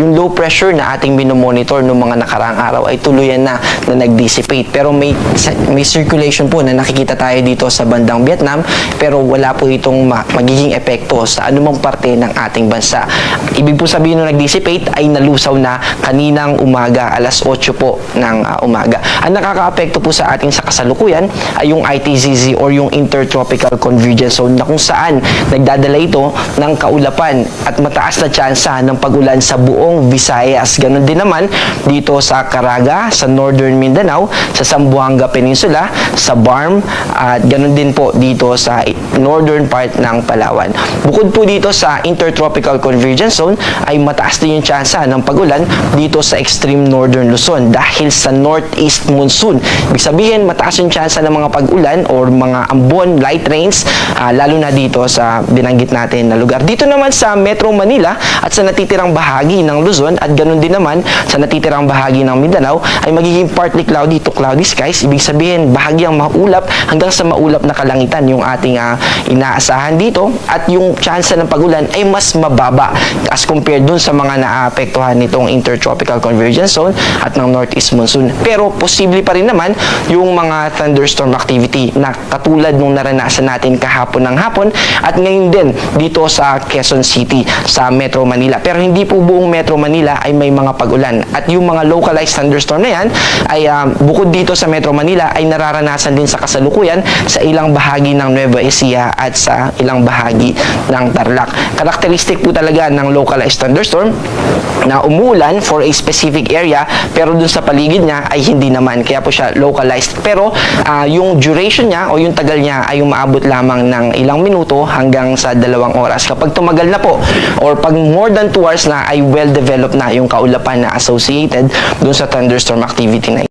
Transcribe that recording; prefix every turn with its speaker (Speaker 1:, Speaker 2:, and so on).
Speaker 1: yung low pressure na ating minomonitor noong mga nakaraang araw ay tuluyan na nag-dissipate. Pero may circulation po na nakikita tayo dito sa bandang Vietnam, pero wala po itong magiging epekto sa anumang parte ng ating bansa. Ibig po sabihin nung nag-dissipate ay nalusaw na kaninang umaga, alas 8 po ng umaga. Ang nakaka-apekto po sa ating sa kasalukuyan ay yung ITZZ or yung Intertropical Convergence Zone, na kung saan nagdadala ito ng kaulapan at mataas na tsansa ng pag-ulan sa buong Visayas. Ganon din naman dito sa Caraga, sa Northern Mindanao, sa Zamboanga Peninsula, sa Barm, at ganon din po dito sa northern part ng Palawan. Bukod po dito sa Intertropical Convergence Zone ay mataas din yung tsansa ng pag-ulan dito sa extreme northern Luzon dahil sa northeast monsoon. Ibig sabihin, mataas yung tsansa ng mga pag-ulan or mga ambon, light rains, lalo na dito sa binanggit natin na lugar. Dito naman sa Metro Manila at sa natitirang bahagi ng Luzon at ganun din naman sa natitirang bahagi ng Mindanao ay magiging partly cloudy to cloudy skies. Ibig sabihin, bahagyang maulap hanggang sa maulap na kalangitan yung ating inaasahan dito, at yung tsansa ng pag-ulan ay mas mababa as compared dun sa mga naapektuhan nitong Intertropical Convergence Zone at ng northeast monsoon. Pero posible pa rin naman yung mga thunderstorm activity na katulad nung naranasan natin kahapon ng hapon at ngayon din dito sa Quezon City, sa Metro Manila. Pero hindi po buong Metro Manila ay may mga pag-ulan, at yung mga localized thunderstorm na yan ay bukod dito sa Metro Manila ay nararanasan din sa kasalukuyan sa ilang bahagi ng Nueva Ecija at sa ilang bahagi ng Tarlac. Characteristic po talaga ng localized thunderstorm na umulan for a specific area, pero dun sa paligid niya ay hindi naman, kaya po siya localized. Pero yung duration niya o yung tagal niya ay umaabot lamang ng ilang minuto hanggang sa 2 oras. Kapag tumagal na po or pag more than 2 hours na ay well-developed na yung kaulapan na associated dun sa thunderstorm activity na